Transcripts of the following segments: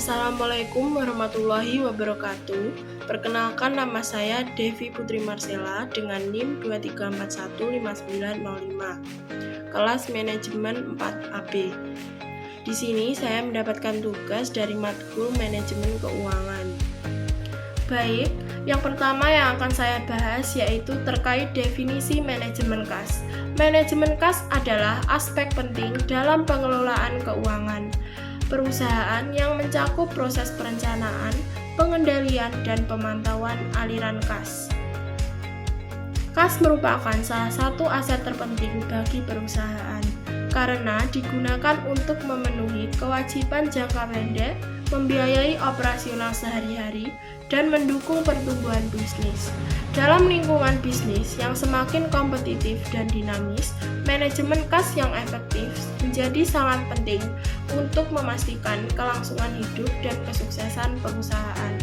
Assalamualaikum warahmatullahi wabarakatuh. Perkenalkan, nama saya Devi Putri Marcella dengan NIM 23415905, kelas manajemen 4AB. Di sini saya mendapatkan tugas dari matkul manajemen keuangan. Baik, yang pertama yang akan saya bahas yaitu terkait definisi manajemen kas. Manajemen kas adalah aspek penting dalam pengelolaan keuangan perusahaan yang mencakup proses perencanaan, pengendalian, dan pemantauan aliran kas. Kas merupakan salah satu aset terpenting bagi perusahaan karena digunakan untuk memenuhi kewajiban jangka pendek, membiayai operasional sehari-hari, dan mendukung pertumbuhan bisnis. Dalam lingkungan bisnis yang semakin kompetitif dan dinamis, manajemen kas yang efektif menjadi sangat penting untuk memastikan kelangsungan hidup dan kesuksesan perusahaan.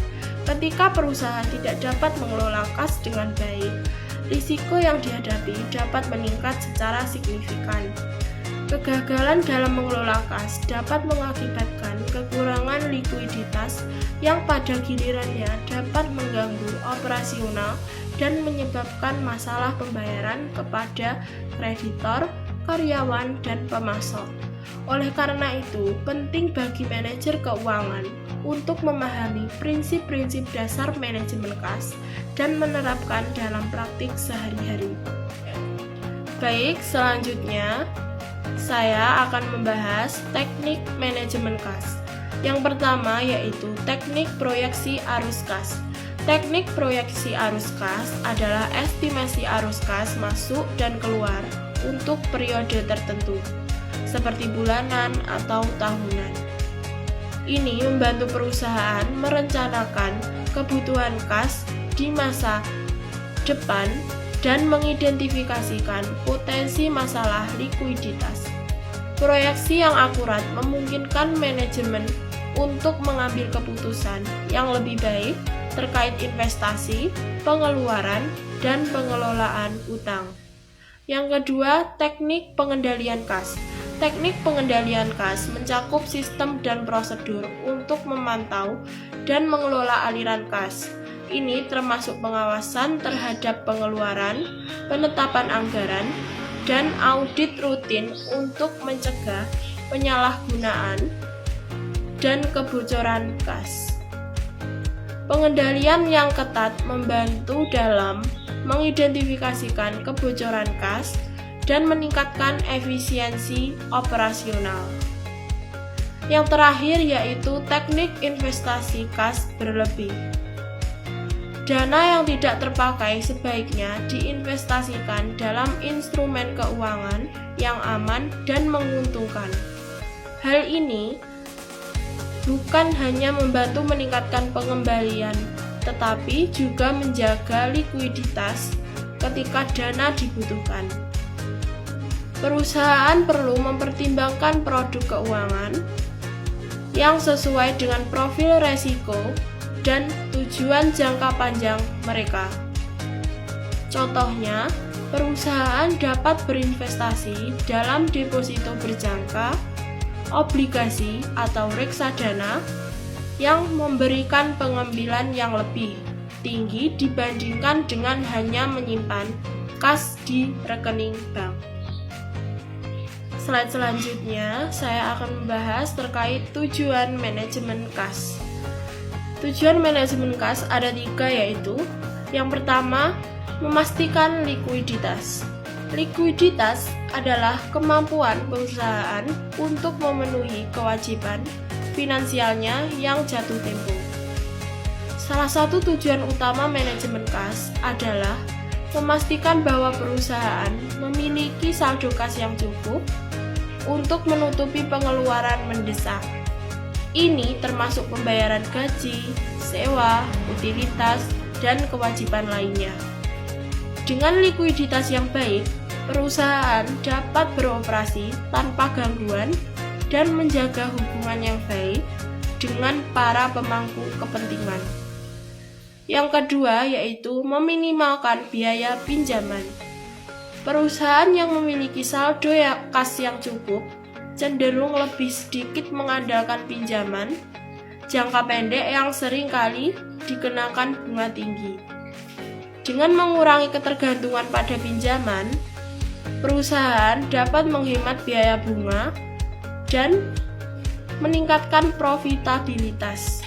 Ketika perusahaan tidak dapat mengelola kas dengan baik, risiko yang dihadapi dapat meningkat secara signifikan. Kegagalan dalam mengelola kas dapat mengakibatkan kekurangan likuiditas yang pada gilirannya dapat mengganggu operasional dan menyebabkan masalah pembayaran kepada kreditor, karyawan, dan pemasok. Oleh karena itu, penting bagi manajer keuangan untuk memahami prinsip-prinsip dasar manajemen kas dan menerapkan dalam praktik sehari-hari. Baik, selanjutnya saya akan membahas teknik manajemen kas. Yang pertama yaitu teknik proyeksi arus kas. Teknik proyeksi arus kas adalah estimasi arus kas masuk dan keluar untuk periode tertentu, seperti bulanan atau tahunan. Ini membantu perusahaan merencanakan kebutuhan kas di masa depan dan mengidentifikasikan potensi masalah likuiditas. Proyeksi yang akurat memungkinkan manajemen untuk mengambil keputusan yang lebih baik terkait investasi, pengeluaran, dan pengelolaan utang. Yang kedua, teknik pengendalian kas. Teknik pengendalian kas mencakup sistem dan prosedur untuk memantau dan mengelola aliran kas. Ini termasuk pengawasan terhadap pengeluaran, penetapan anggaran, dan audit rutin untuk mencegah penyalahgunaan dan kebocoran kas. Pengendalian yang ketat membantu dalam mengidentifikasikan kebocoran kas dan meningkatkan efisiensi operasional. Yang terakhir yaitu teknik investasi kas berlebih. Dana yang tidak terpakai sebaiknya diinvestasikan dalam instrumen keuangan yang aman dan menguntungkan. Hal ini bukan hanya membantu meningkatkan pengembalian, tetapi juga menjaga likuiditas ketika dana dibutuhkan. Perusahaan perlu mempertimbangkan produk keuangan yang sesuai dengan profil resiko dan tujuan jangka panjang mereka. Contohnya, perusahaan dapat berinvestasi dalam deposito berjangka, obligasi atau reksadana yang memberikan pengambilan yang lebih tinggi dibandingkan dengan hanya menyimpan kas di rekening bank. Slide selanjutnya, saya akan membahas terkait tujuan manajemen kas. Tujuan manajemen kas ada 3 yaitu, yang pertama, memastikan likuiditas. Likuiditas adalah kemampuan perusahaan untuk memenuhi kewajiban finansialnya yang jatuh tempo. Salah satu tujuan utama manajemen kas adalah memastikan bahwa perusahaan memiliki saldo kas yang cukup untuk menutupi pengeluaran mendesak. Ini termasuk pembayaran gaji, sewa, utilitas, dan kewajiban lainnya. Dengan likuiditas yang baik, perusahaan dapat beroperasi tanpa gangguan dan menjaga hubungan yang baik dengan para pemangku kepentingan. Yang kedua yaitu meminimalkan biaya pinjaman. Perusahaan yang memiliki saldo kas yang cukup cenderung lebih sedikit mengandalkan pinjaman jangka pendek yang sering kali dikenakan bunga tinggi. Dengan mengurangi ketergantungan pada pinjaman, perusahaan dapat menghemat biaya bunga dan meningkatkan profitabilitas.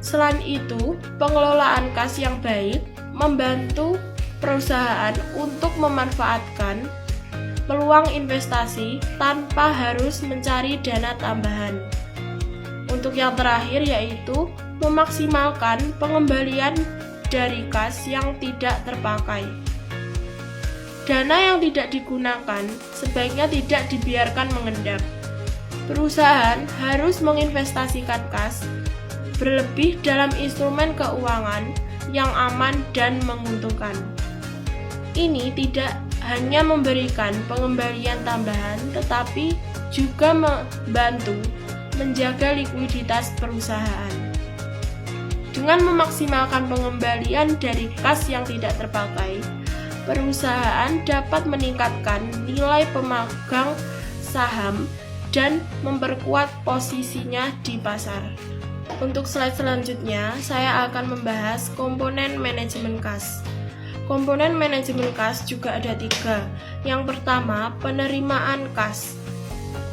Selain itu, pengelolaan kas yang baik membantu perusahaan untuk memanfaatkan peluang investasi tanpa harus mencari dana tambahan. Untuk yang terakhir yaitu memaksimalkan pengembalian dari kas yang tidak terpakai. Dana yang tidak digunakan sebaiknya tidak dibiarkan mengendap. Perusahaan harus menginvestasikan kas berlebih dalam instrumen keuangan yang aman dan menguntungkan. Ini tidak hanya memberikan pengembalian tambahan, tetapi juga membantu menjaga likuiditas perusahaan. Dengan memaksimalkan pengembalian dari kas yang tidak terpakai, perusahaan dapat meningkatkan nilai pemegang saham dan memperkuat posisinya di pasar. Untuk slide selanjutnya, saya akan membahas komponen manajemen kas. Komponen manajemen kas juga ada 3. Yang pertama, penerimaan kas.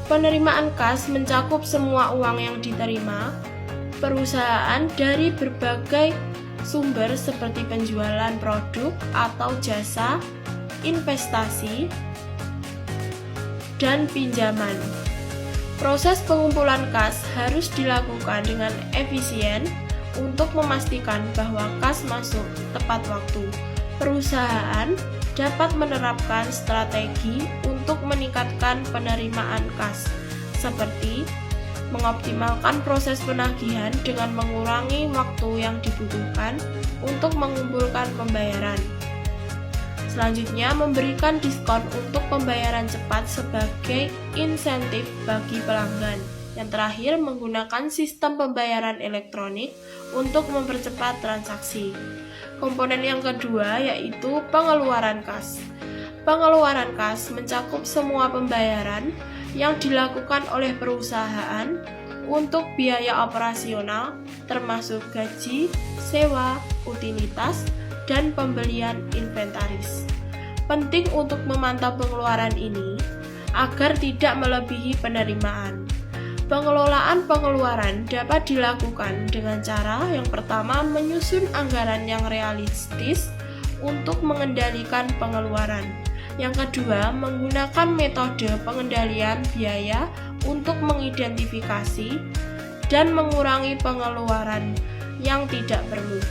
Penerimaan kas mencakup semua uang yang diterima perusahaan dari berbagai sumber seperti penjualan produk atau jasa, investasi, dan pinjaman. Proses pengumpulan kas harus dilakukan dengan efisien untuk memastikan bahwa kas masuk tepat waktu. Perusahaan dapat menerapkan strategi untuk meningkatkan penerimaan kas, seperti mengoptimalkan proses penagihan dengan mengurangi waktu yang dibutuhkan untuk mengumpulkan pembayaran. Selanjutnya, memberikan diskon untuk pembayaran cepat sebagai insentif bagi pelanggan. Yang terakhir, menggunakan sistem pembayaran elektronik untuk mempercepat transaksi. Komponen yang kedua yaitu pengeluaran kas. Pengeluaran kas mencakup semua pembayaran yang dilakukan oleh perusahaan untuk biaya operasional, termasuk gaji, sewa, utilitas, dan pembelian inventaris. Penting untuk memantau pengeluaran ini agar tidak melebihi penerimaan. Pengelolaan pengeluaran dapat dilakukan dengan cara yang pertama, menyusun anggaran yang realistis untuk mengendalikan pengeluaran. Yang kedua, menggunakan metode pengendalian biaya untuk mengidentifikasi dan mengurangi pengeluaran yang tidak perlu.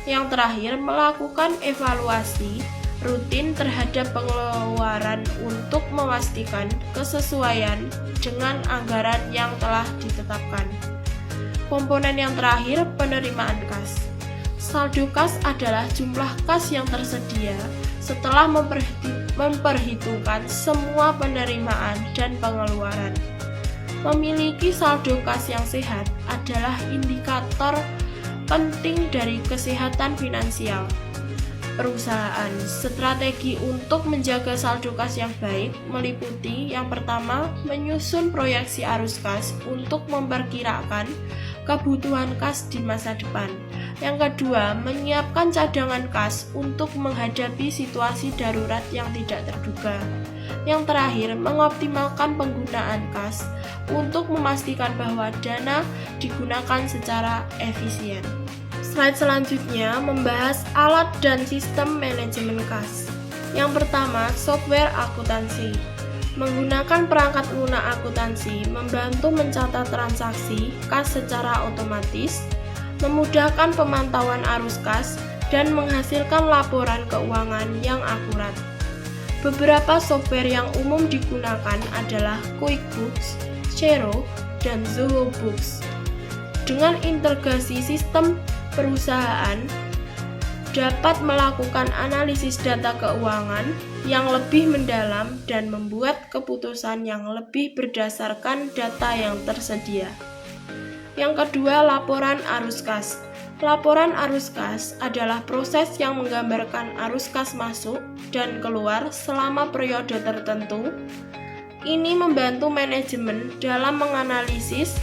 Yang terakhir, melakukan evaluasi rutin terhadap pengeluaran untuk memastikan kesesuaian dengan anggaran yang telah ditetapkan. Komponen yang terakhir, penerimaan kas. Saldo kas adalah jumlah kas yang tersedia setelah memperhitungkan semua penerimaan dan pengeluaran. Memiliki saldo kas yang sehat adalah indikator penting dari kesehatan finansial perusahaan. Strategi untuk menjaga saldo kas yang baik meliputi yang pertama, menyusun proyeksi arus kas untuk memperkirakan kebutuhan kas di masa depan. Yang kedua, menyiapkan cadangan kas untuk menghadapi situasi darurat yang tidak terduga. Yang terakhir, mengoptimalkan penggunaan kas untuk memastikan bahwa dana digunakan secara efisien. Slide selanjutnya membahas alat dan sistem manajemen kas. Yang pertama, software akuntansi. Menggunakan perangkat lunak akuntansi membantu mencatat transaksi kas secara otomatis, memudahkan pemantauan arus kas, dan menghasilkan laporan keuangan yang akurat. Beberapa software yang umum digunakan adalah QuickBooks, Xero, dan Zoho Books. Dengan integrasi sistem, perusahaan dapat melakukan analisis data keuangan yang lebih mendalam dan membuat keputusan yang lebih berdasarkan data yang tersedia. Yang kedua, laporan arus kas. Laporan arus kas adalah proses yang menggambarkan arus kas masuk dan keluar selama periode tertentu. Ini membantu manajemen dalam menganalisis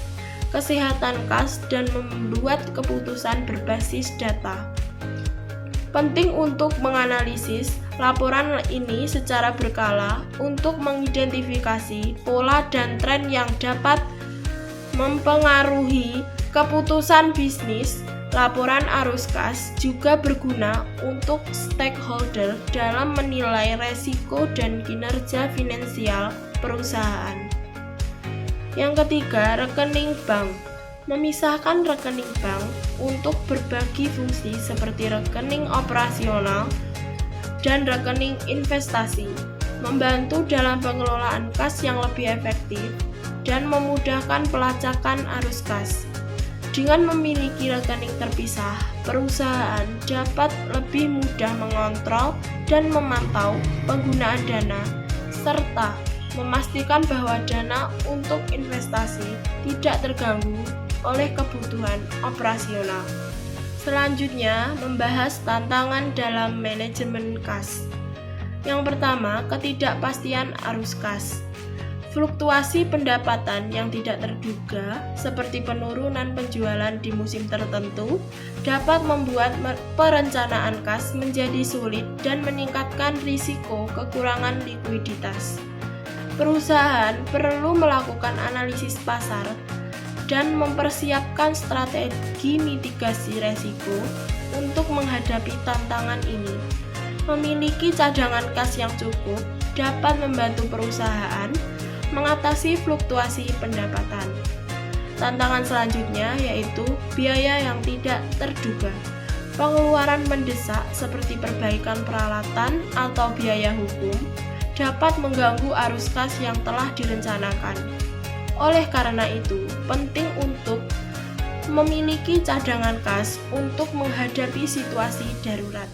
kesehatan kas, dan membuat keputusan berbasis data. Penting untuk menganalisis laporan ini secara berkala untuk mengidentifikasi pola dan tren yang dapat mempengaruhi keputusan bisnis. Laporan arus kas juga berguna untuk stakeholder dalam menilai resiko dan kinerja finansial perusahaan. Yang ketiga, rekening bank. Memisahkan rekening bank untuk berbagi fungsi seperti rekening operasional dan rekening investasi, membantu dalam pengelolaan kas yang lebih efektif dan memudahkan pelacakan arus kas. Dengan memiliki rekening terpisah, perusahaan dapat lebih mudah mengontrol dan memantau penggunaan dana, serta memastikan bahwa dana untuk investasi tidak terganggu oleh kebutuhan operasional. Selanjutnya, membahas tantangan dalam manajemen kas. Yang pertama, ketidakpastian arus kas. Fluktuasi pendapatan yang tidak terduga, seperti penurunan penjualan di musim tertentu, dapat membuat perencanaan kas menjadi sulit dan meningkatkan risiko kekurangan likuiditas. Perusahaan perlu melakukan analisis pasar dan mempersiapkan strategi mitigasi resiko untuk menghadapi tantangan ini. Memiliki cadangan kas yang cukup dapat membantu perusahaan mengatasi fluktuasi pendapatan. Tantangan selanjutnya yaitu biaya yang tidak terduga. Pengeluaran mendesak seperti perbaikan peralatan atau biaya hukum dapat mengganggu arus kas yang telah direncanakan. Oleh karena itu, penting untuk memiliki cadangan kas untuk menghadapi situasi darurat.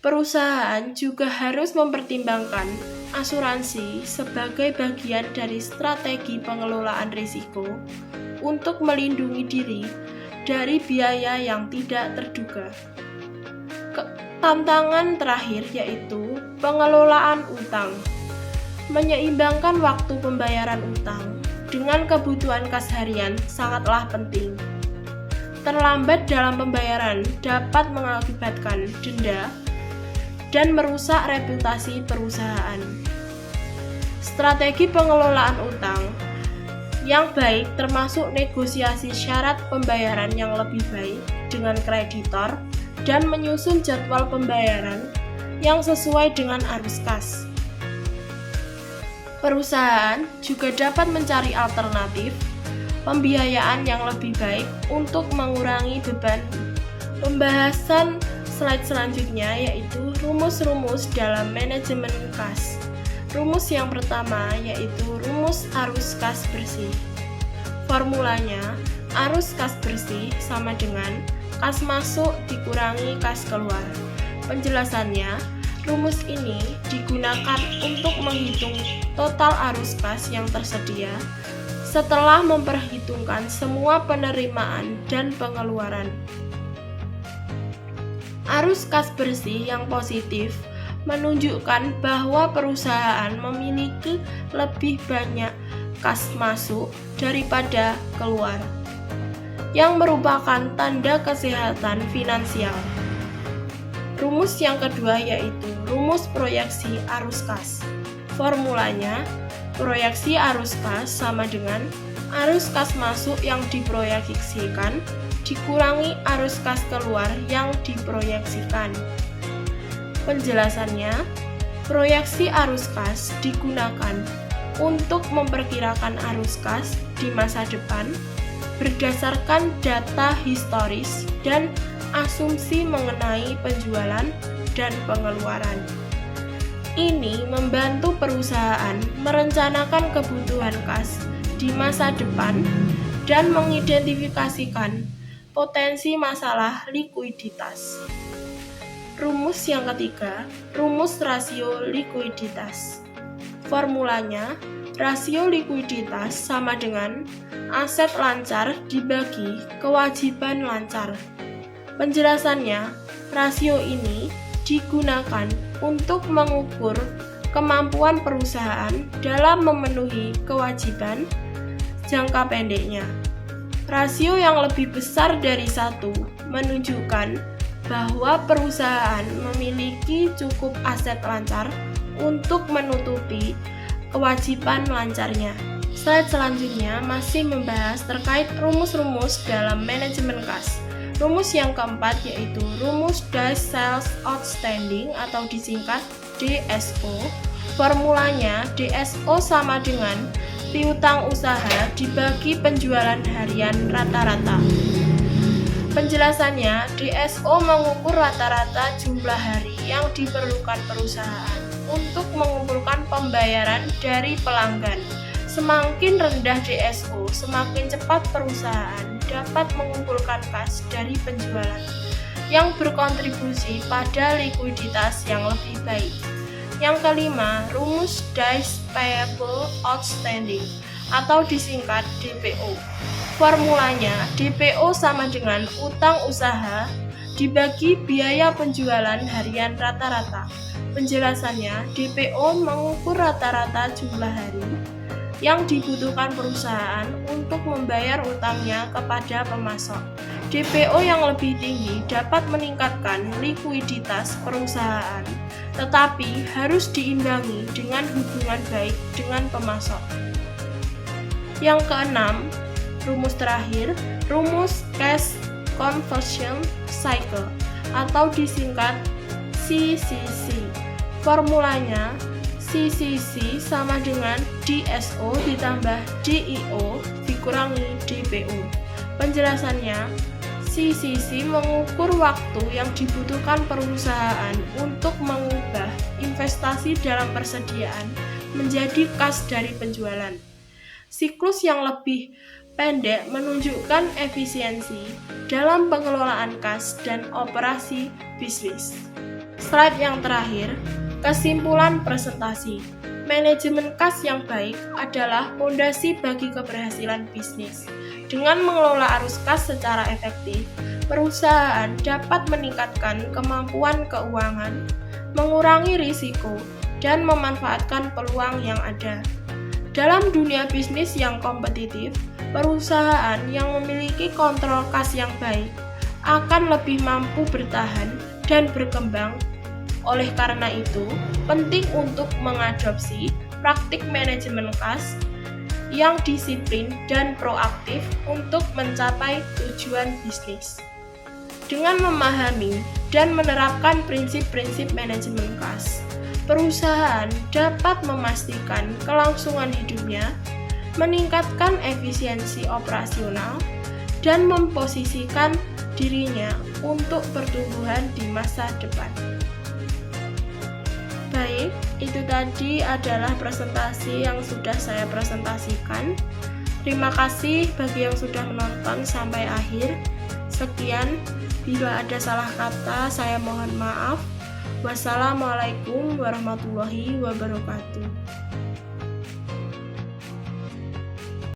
Perusahaan juga harus mempertimbangkan asuransi sebagai bagian dari strategi pengelolaan risiko untuk melindungi diri dari biaya yang tidak terduga. Tantangan terakhir yaitu pengelolaan utang. Menyeimbangkan waktu pembayaran utang dengan kebutuhan kas harian sangatlah penting. Terlambat dalam pembayaran dapat mengakibatkan denda dan merusak reputasi perusahaan. Strategi pengelolaan utang yang baik termasuk negosiasi syarat pembayaran yang lebih baik dengan kreditor dan menyusun jadwal pembayaran yang sesuai dengan arus kas. Perusahaan juga dapat mencari alternatif pembiayaan yang lebih baik untuk mengurangi beban. Pembahasan slide selanjutnya yaitu rumus-rumus dalam manajemen kas. Rumus yang pertama yaitu rumus arus kas bersih. Formulanya, arus kas bersih sama dengan kas masuk dikurangi kas keluar. Penjelasannya, rumus ini digunakan untuk menghitung total arus kas yang tersedia setelah memperhitungkan semua penerimaan dan pengeluaran. Arus kas bersih yang positif menunjukkan bahwa perusahaan memiliki lebih banyak kas masuk daripada keluar, yang merupakan tanda kesehatan finansial. Rumus yang kedua yaitu rumus proyeksi arus kas. Formulanya, proyeksi arus kas sama dengan arus kas masuk yang diproyeksikan dikurangi arus kas keluar yang diproyeksikan. Penjelasannya, proyeksi arus kas digunakan untuk memperkirakan arus kas di masa depan berdasarkan data historis dan asumsi mengenai penjualan dan pengeluaran. Ini membantu perusahaan merencanakan kebutuhan kas di masa depan dan mengidentifikasikan potensi masalah likuiditas. Rumus yang ketiga, rumus rasio likuiditas. Formulanya, rasio likuiditas sama dengan aset lancar dibagi kewajiban lancar. Penjelasannya, rasio ini digunakan untuk mengukur kemampuan perusahaan dalam memenuhi kewajiban jangka pendeknya. Rasio yang lebih besar dari 1 menunjukkan bahwa perusahaan memiliki cukup aset lancar untuk menutupi kewajiban lancarnya. Slide selanjutnya masih membahas terkait rumus-rumus dalam manajemen kas. Rumus yang keempat yaitu rumus Days Sales Outstanding atau disingkat DSO. Formulanya DSO sama dengan piutang usaha dibagi penjualan harian rata-rata. Penjelasannya, DSO mengukur rata-rata jumlah hari yang diperlukan perusahaan untuk mengumpulkan pembayaran dari pelanggan. Semakin rendah DSO, semakin cepat perusahaan dapat mengumpulkan kas dari penjualan yang berkontribusi pada likuiditas yang lebih baik. Yang kelima, rumus Days Payable Outstanding atau disingkat DPO. Formulanya, DPO sama dengan utang usaha dibagi biaya penjualan harian rata-rata. Penjelasannya, DPO mengukur rata-rata jumlah hari yang dibutuhkan perusahaan untuk membayar utangnya kepada pemasok. DPO yang lebih tinggi dapat meningkatkan likuiditas perusahaan, tetapi harus diimbangi dengan hubungan baik dengan pemasok. Yang keenam, rumus terakhir, rumus Cash Conversion Cycle atau disingkat CCC. Formulanya, CCC sama dengan DSO ditambah DIO dikurangi DPO. Penjelasannya, CCC mengukur waktu yang dibutuhkan perusahaan untuk mengubah investasi dalam persediaan menjadi kas dari penjualan. Siklus yang lebih pendek menunjukkan efisiensi dalam pengelolaan kas dan operasi bisnis. Slide yang terakhir, kesimpulan presentasi. Manajemen kas yang baik adalah fondasi bagi keberhasilan bisnis. Dengan mengelola arus kas secara efektif, perusahaan dapat meningkatkan kemampuan keuangan, mengurangi risiko, dan memanfaatkan peluang yang ada. Dalam dunia bisnis yang kompetitif, perusahaan yang memiliki kontrol kas yang baik akan lebih mampu bertahan dan berkembang. Oleh karena itu, penting untuk mengadopsi praktik manajemen kas yang disiplin dan proaktif untuk mencapai tujuan bisnis. Dengan memahami dan menerapkan prinsip-prinsip manajemen kas, perusahaan dapat memastikan kelangsungan hidupnya, meningkatkan efisiensi operasional, dan memposisikan dirinya untuk pertumbuhan di masa depan. Baik, itu tadi adalah presentasi yang sudah saya presentasikan. Terima kasih bagi yang sudah menonton sampai akhir. Sekian, bila ada salah kata saya mohon maaf. Wassalamualaikum warahmatullahi wabarakatuh.